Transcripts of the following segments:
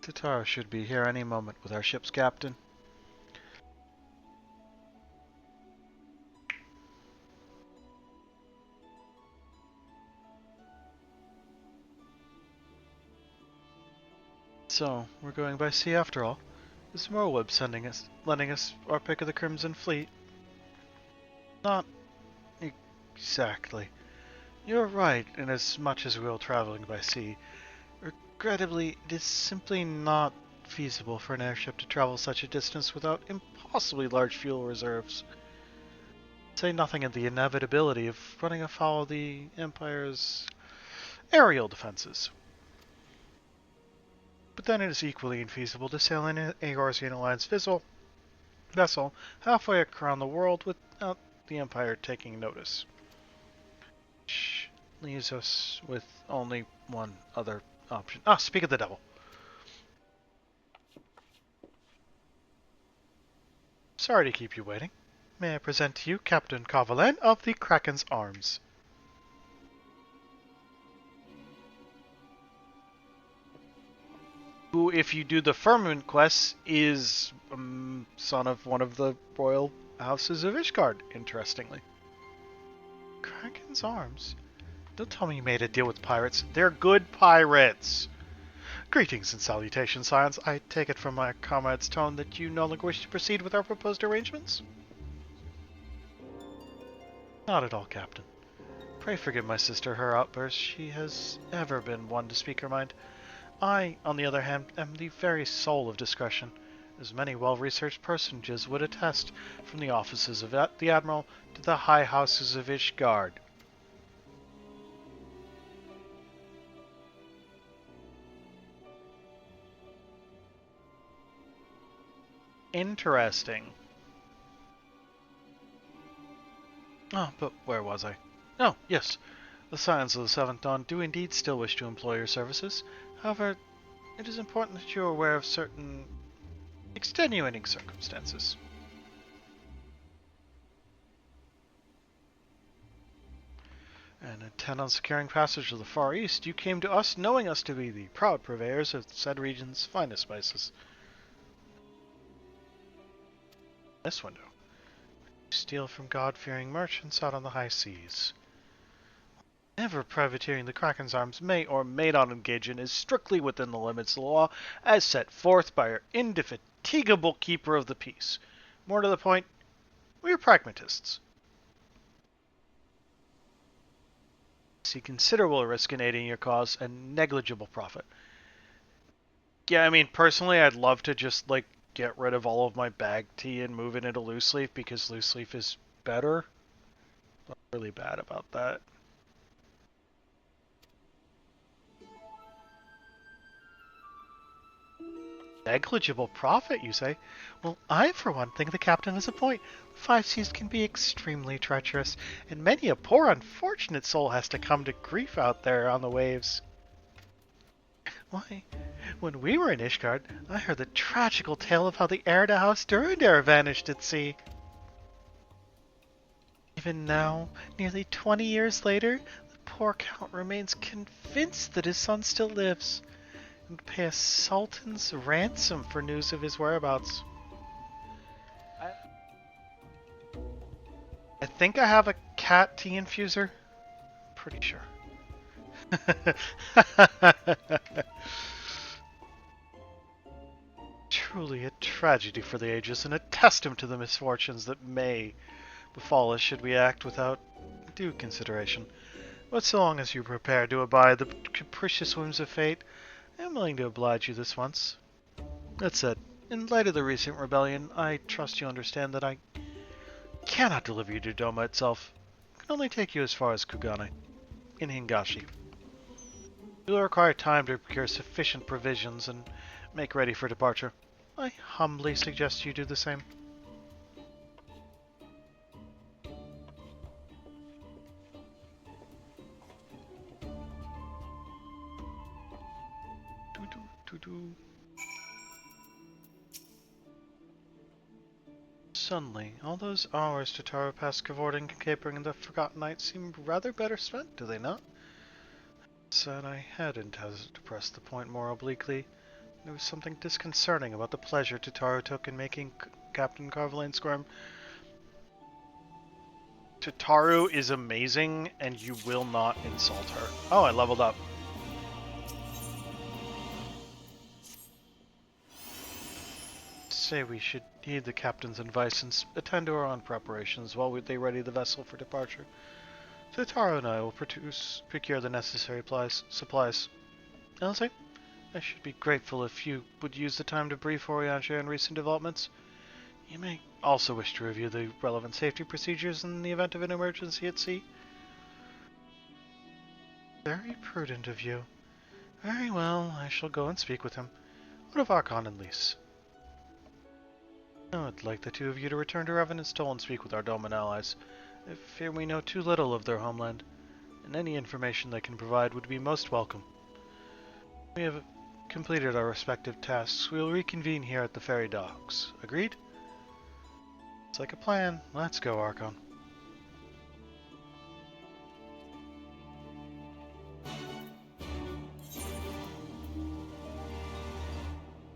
Tatara should be here any moment with our ship's captain. So, we're going by sea after all. Is Merweb lending us our pick of the Crimson Fleet? Not exactly. You're right, in as much as we're traveling by sea. Regrettably, it is simply not feasible for an airship to travel such a distance without impossibly large fuel reserves. Say nothing of the inevitability of running afoul of the Empire's aerial defenses. But then it is equally infeasible to sail in a Eorzean Alliance vessel halfway around the world without the Empire taking notice. Which leaves us with only one other option. Ah, speak of the devil. Sorry to keep you waiting. May I present to you Captain Kavalen of the Kraken's Arms. Who, if you do the Firmament quest, is son of one of the royal houses of Ishgard, interestingly. Kraken's Arms? Don't tell me you made a deal with pirates. They're good pirates! Greetings and salutations, Science. I take it from my comrade's tone that you no longer wish to proceed with our proposed arrangements? Not at all, Captain. Pray forgive my sister her outburst. She has ever been one to speak her mind. I, on the other hand, am the very soul of discretion, as many well-researched personages would attest, from the offices of the Admiral to the high houses of Ishgard. Interesting. Oh, but where was I? Oh, yes. The Scions of the Seventh Dawn do indeed still wish to employ your services. However, it is important that you are aware of certain extenuating circumstances. And intent on securing passage to the Far East, you came to us knowing us to be the proud purveyors of said region's finest spices. This window. Steal from God-fearing merchants out on the high seas. Whatever privateering the Kraken's Arms may or may not engage in is strictly within the limits of the law as set forth by our indefatigable keeper of the peace. More to the point, we are pragmatists. See considerable risk in aiding your cause and negligible profit. Yeah, I mean, personally, I'd love to just, get rid of all of my bag tea and move it into loose leaf because loose leaf is better. I'm really bad about that. Negligible profit, you say? Well, I, for one, think the captain has a point. The five seas can be extremely treacherous, and many a poor unfortunate soul has to come to grief out there on the waves. Why, when we were in Ishgard, I heard the tragical tale of how the heir to House Durandar vanished at sea. Even now, nearly 20 years later, the poor count remains convinced that his son still lives, and would pay a sultan's ransom for news of his whereabouts. I think I have a cat tea infuser. Pretty sure. Truly a tragedy for the ages and a testament to the misfortunes that may befall us should we act without due consideration. But so long as you are prepared to abide the capricious whims of fate, I am willing to oblige you this once. That said, in light of the recent rebellion, I trust you understand that I cannot deliver you to Doma itself. I can only take you as far as Kugane, in Hingashi. You will require time to procure sufficient provisions and make ready for departure. I humbly suggest you do the same. Suddenly, all those hours Tatara passed cavorting and capering in the Forgotten Night seem rather better spent, do they not? Said I had intended to press the point more obliquely. There was something disconcerting about the pleasure Tataru took in making Captain Carvalane squirm. Tataru is amazing, and you will not insult her. Oh, I leveled up. Say we should heed the captain's advice and attend to our own preparations while they ready the vessel for departure. Tataru and I will procure the necessary supplies. Elsie, I should be grateful if you would use the time to brief Oriantia on recent developments. You may also wish to review the relevant safety procedures in the event of an emergency at sea. Very prudent of you. Very well, I shall go and speak with him. What of Archon and Lys? I would like the two of you to return to Revenant's Toll and speak with our Doman allies. I fear we know too little of their homeland, and any information they can provide would be most welcome. We have completed our respective tasks. We will reconvene here at the ferry docks. Agreed? It's like a plan. Let's go, Archon.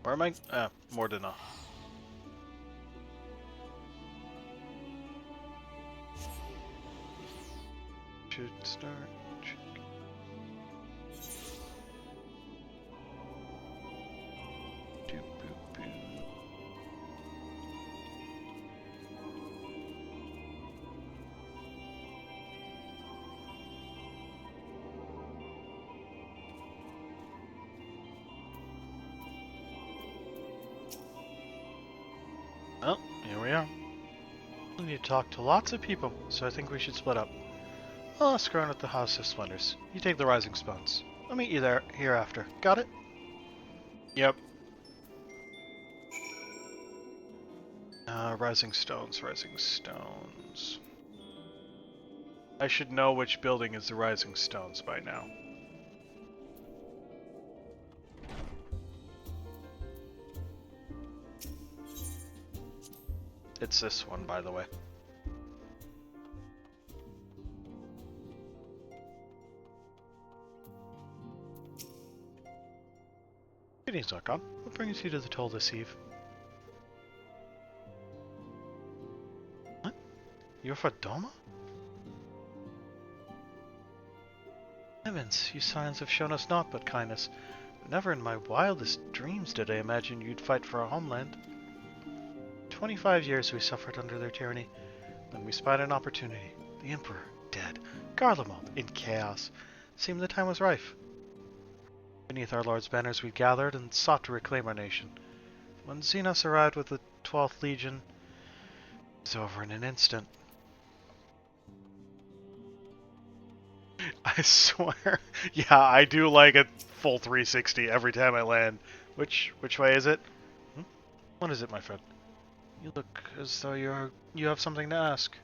Where am I? Mordina. Should start. Well, here we are. We need to talk to lots of people, so I think we should split up. I'll ask around at the House of Splendors. You take the Rising Stones. I'll meet you there hereafter. Got it? Yep. Rising Stones, Rising Stones. I should know which building is the Rising Stones by now. It's this one, by the way. Greetings, Archon. What brings you to the Toll this eve? What? You're for Doma? Heavens, you Scions have shown us naught but kindness. Never in my wildest dreams did I imagine you'd fight for our homeland. 25 years we suffered under their tyranny. Then we spied an opportunity. The Emperor, dead. Garlemald, in chaos. Seemed the time was rife. Beneath our Lord's banners we gathered and sought to reclaim our nation. When Xenos arrived with the 12th Legion, it was over in an instant. I swear. Yeah, I do like a full 360 every time I land. Which way is it? What is it, my friend? You look as though you have something to ask.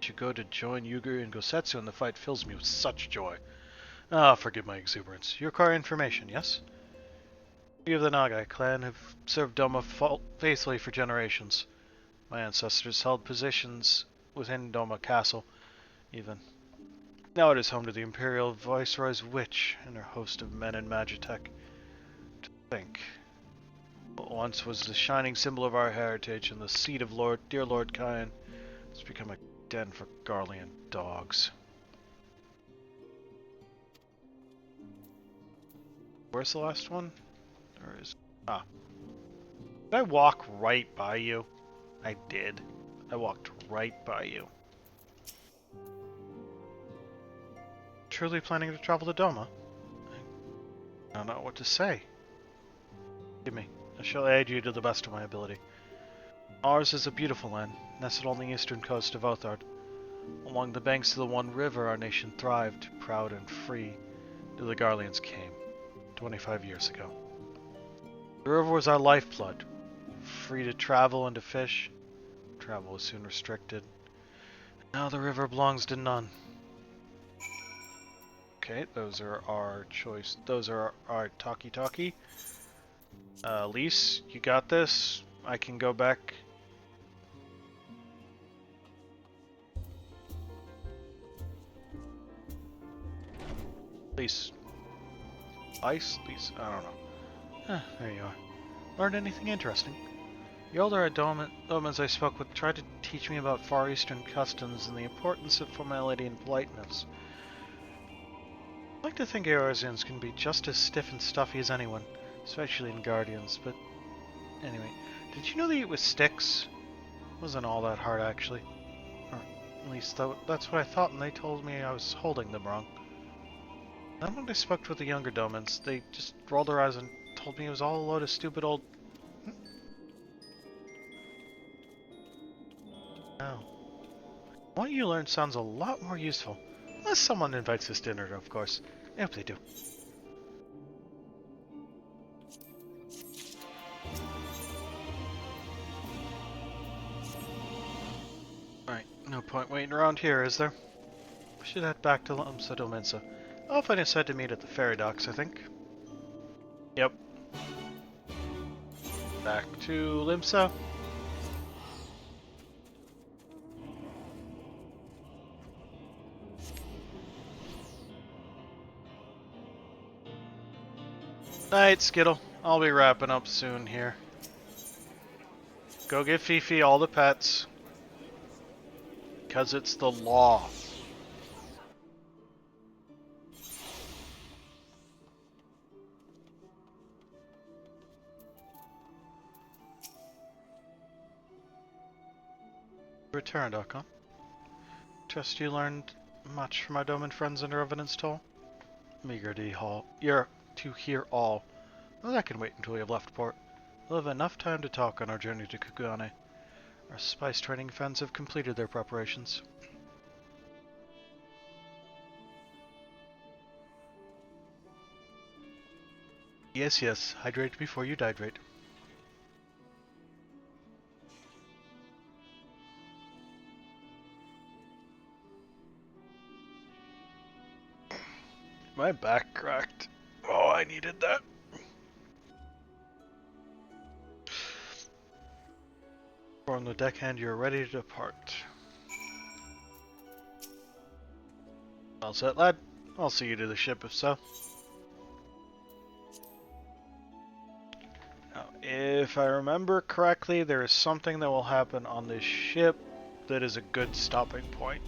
To go to join Yugiri and Gosetsu in the fight fills me with such joy. Ah, forgive my exuberance. You require information, yes? We of the Nagai clan have served Doma faithfully for generations. My ancestors held positions within Doma Castle, even. Now it is home to the Imperial Viceroy's witch and her host of men in Magitech. To think, what once was the shining symbol of our heritage and the seat of dear Lord Kyan has become a den for Garlean dogs. Where's the last one? There is. Ah. Did I walk right by you? I did. I walked right by you. Truly planning to travel to Doma? I don't know what to say. Give me. I shall aid you to the best of my ability. Ours is a beautiful land, nestled on the eastern coast of Othard. Along the banks of the One River, our nation thrived, proud and free, till the Garleans came, 25 years ago. The river was our lifeblood, free to travel and to fish. Travel was soon restricted. Now the river belongs to none. Okay, those are our choice. Those are our talkie-talkie. Lys, you got this. I can go back. Lease. Ice? Lease? I don't know. Ah, there you are. Learned anything interesting? The older Domans I spoke with tried to teach me about Far Eastern customs and the importance of formality and politeness. I like to think Eorzeans can be just as stiff and stuffy as anyone, especially in Guardians, but anyway. Did you know they eat with sticks? Wasn't all that hard, actually. Or at least that's what I thought, and they told me I was holding them wrong. Then when I spoke with the younger Domans, they just rolled their eyes and told me it was all a load of stupid old... Oh. What you learned sounds a lot more useful. Unless someone invites us dinner, of course. I hope they do. Alright, no point waiting around here, is there? We should head back to Limsa Dominsa. Alfine is said to meet at the ferry docks, I think. Yep. Back to Limsa. Night, Skittle. I'll be wrapping up soon here. Go give Fifi all the pets. Because it's the law. Return.com. Trust you learned much from my Doman friends under evidence toll. You're to hear all. Well, that can wait until we have left port. We'll have enough time to talk on our journey to Kugane. Our spice training friends have completed their preparations. Yes, yes. Hydrate before you dihydrate. My back cracked. Oh, I needed that. On the deckhand, you're ready to depart. All set, lad. I'll see you to the ship if so. Now, if I remember correctly, there is something that will happen on this ship that is a good stopping point.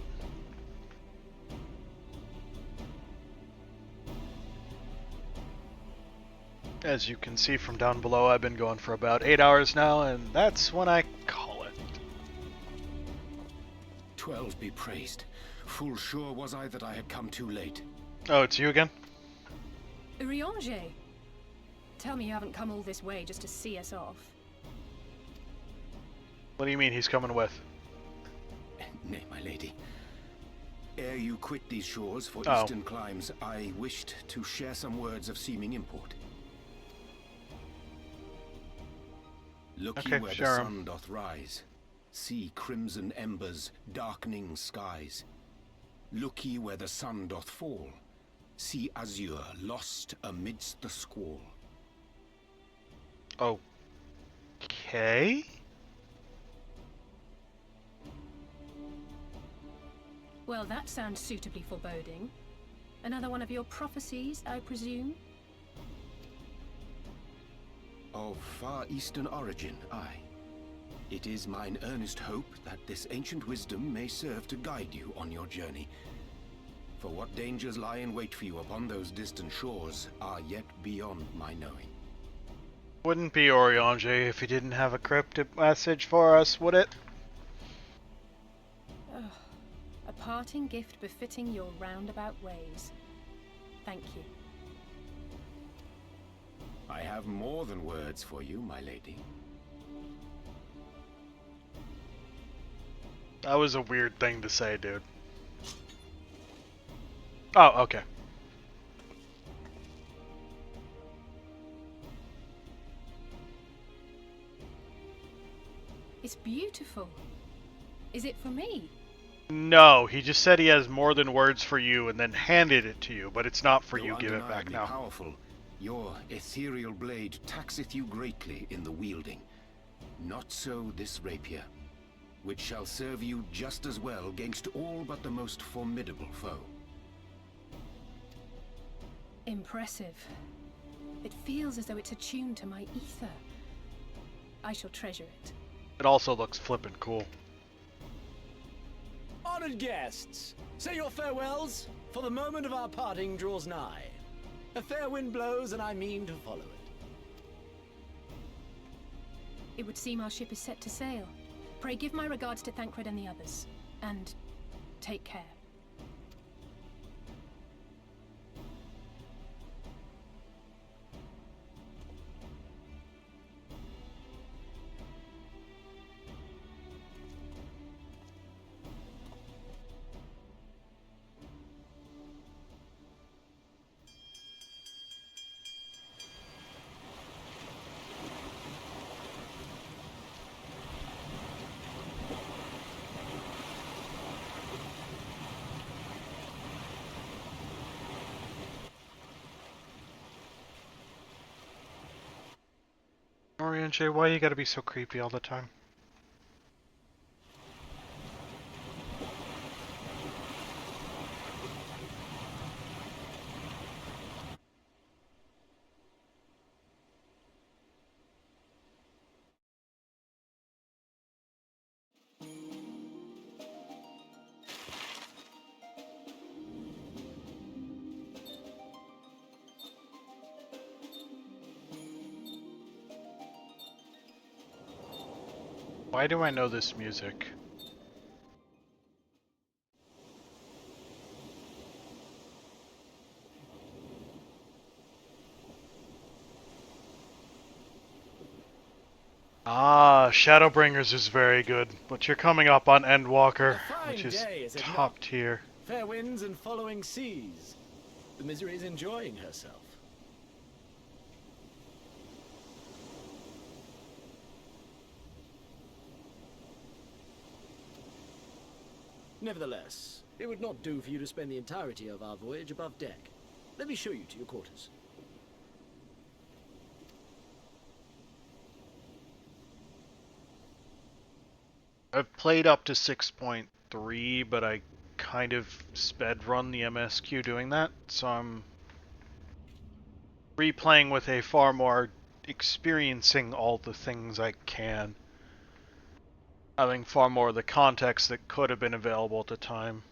As you can see from down below, I've been going for about 8 hours now, and that's when I call it. 12 be praised. Full sure was I that I had come too late. Oh, it's you again? Urianger! Tell me you haven't come all this way just to see us off. What do you mean he's coming with? Nay, my lady. Ere you quit these shores for Oh. eastern climes, I wished to share some words of seeming import. Look Okay, ye where share the 'em. sun doth rise. See crimson embers, darkening skies. Look ye where the sun doth fall. See azure lost amidst the squall. Okay. Well, that sounds suitably foreboding. Another one of your prophecies, I presume? Of far eastern origin, aye. It is mine earnest hope that this ancient wisdom may serve to guide you on your journey. For what dangers lie in wait for you upon those distant shores are yet beyond my knowing. Wouldn't be Urianger if he didn't have a cryptic message for us, would it? Ugh. A parting gift befitting your roundabout ways. Thank you. I have more than words for you, my lady. That was a weird thing to say, dude. Oh, okay. It's beautiful. Is it for me? No, he just said he has more than words for you and then handed it to you, but it's not for you. Give it back Undeniably now. powerful, your ethereal blade taxeth you greatly in the wielding. Not so this rapier, which shall serve you just as well against all but the most formidable foe. Impressive. It feels as though it's attuned to my ether. I shall treasure it. It also looks flippin' cool. Honored guests, say your farewells, for the moment of our parting draws nigh. A fair wind blows, and I mean to follow it. It would seem our ship is set to sail. Pray give my regards to Thancred and the others. And take care. Oriente, why you gotta be so creepy all the time? Why do I know this music? Ah, Shadowbringers is very good, but you're coming up on Endwalker, A fine which is day, is it top not? tier. Fair winds and following seas. The misery is enjoying herself. Nevertheless, it would not do for you to spend the entirety of our voyage above deck. Let me show you to your quarters. I've played up to 6.3, but I kind of sped run the MSQ doing that, so I'm replaying with a far more experiencing all the things I can. Having far more of the context that could have been available at the time.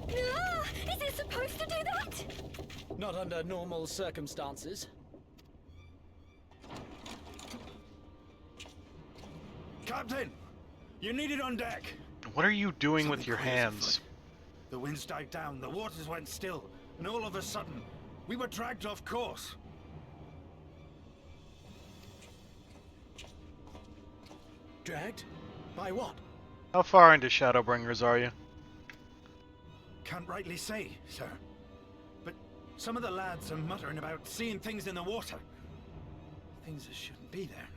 Ah, is it supposed to do that? Not under normal circumstances. Captain! You need it on deck! What are you doing with Something your crazy hands? afoot. The winds died down, the waters went still, and all of a sudden, we were dragged off course. Dragged? By what? How far into Shadowbringers are you? Can't rightly say, sir. But some of the lads are muttering about seeing things in the water. Things that shouldn't be there.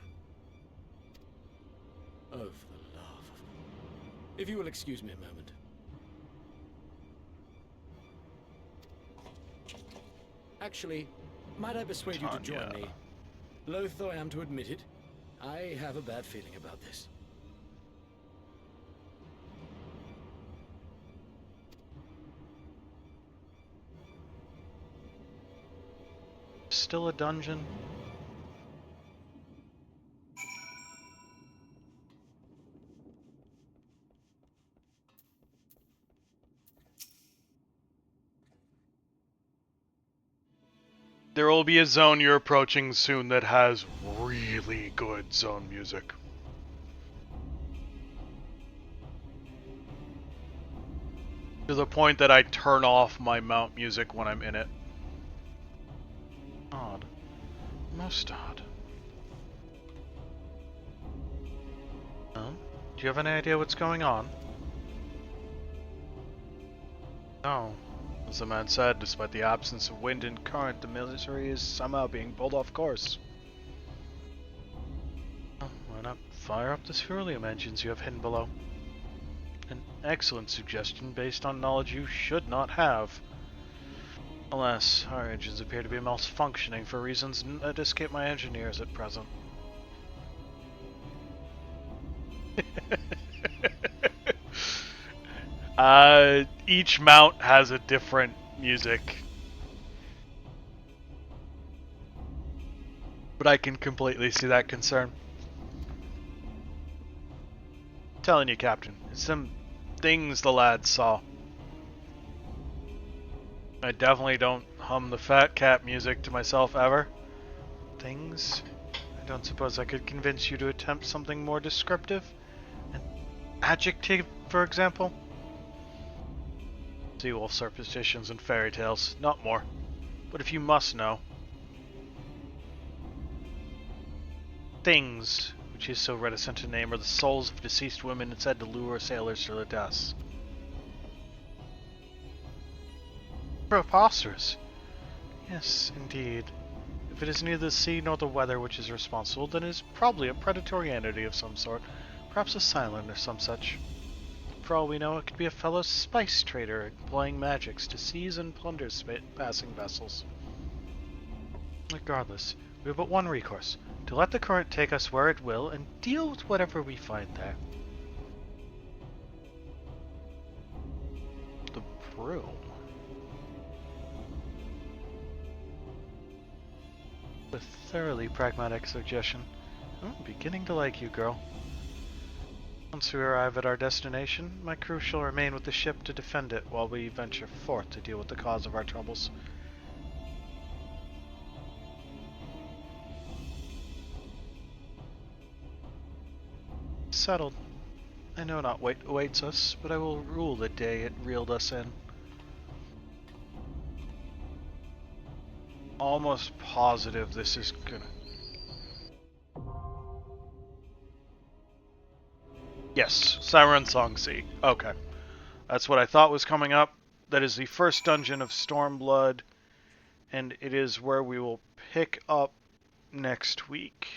Oh, for the love of... If you will excuse me a moment. Actually, might I persuade you to join Tanya. me? Loath though I am to admit it, I have a bad feeling about this. Still a dungeon? There will be a zone you're approaching soon that has really good zone music. To the point that I turn off my mount music when I'm in it. Odd. Most odd. Do you have any idea what's going on? No. As the man said, despite the absence of wind and current, the military is somehow being pulled off course. Well, why not fire up the Spherulium engines you have hidden below? An excellent suggestion based on knowledge you should not have. Alas, our engines appear to be malfunctioning for reasons that escape my engineers at present. Each mount has a different music. But I can completely see that concern. I'm telling you, Captain, it's some things the lads saw. I definitely don't hum the fat cat music to myself ever. Things? I don't suppose I could convince you to attempt something more descriptive? An adjective, for example? Seawolf superstitions and fairy tales, not more. But if you must know. Things, which he is so reticent to name, are the souls of deceased women said to lure sailors to their deaths. Preposterous. Yes, indeed. If it is neither the sea nor the weather which is responsible, then it is probably a predatory entity of some sort, perhaps a silent or some such. For all we know, it could be a fellow spice trader employing magics to seize and plunder passing vessels. Regardless, we have but one recourse, to let the current take us where it will and deal with whatever we find there. The broom. A thoroughly pragmatic suggestion. I'm beginning to like you, girl. Once we arrive at our destination, my crew shall remain with the ship to defend it while we venture forth to deal with the cause of our troubles. Settled. I know not what awaits us, but I will rule the day it reeled us in. Almost positive this is gonna... Yes, Siren Song C. Okay. That's what I thought was coming up. That is the first dungeon of Stormblood, and it is where we will pick up next week.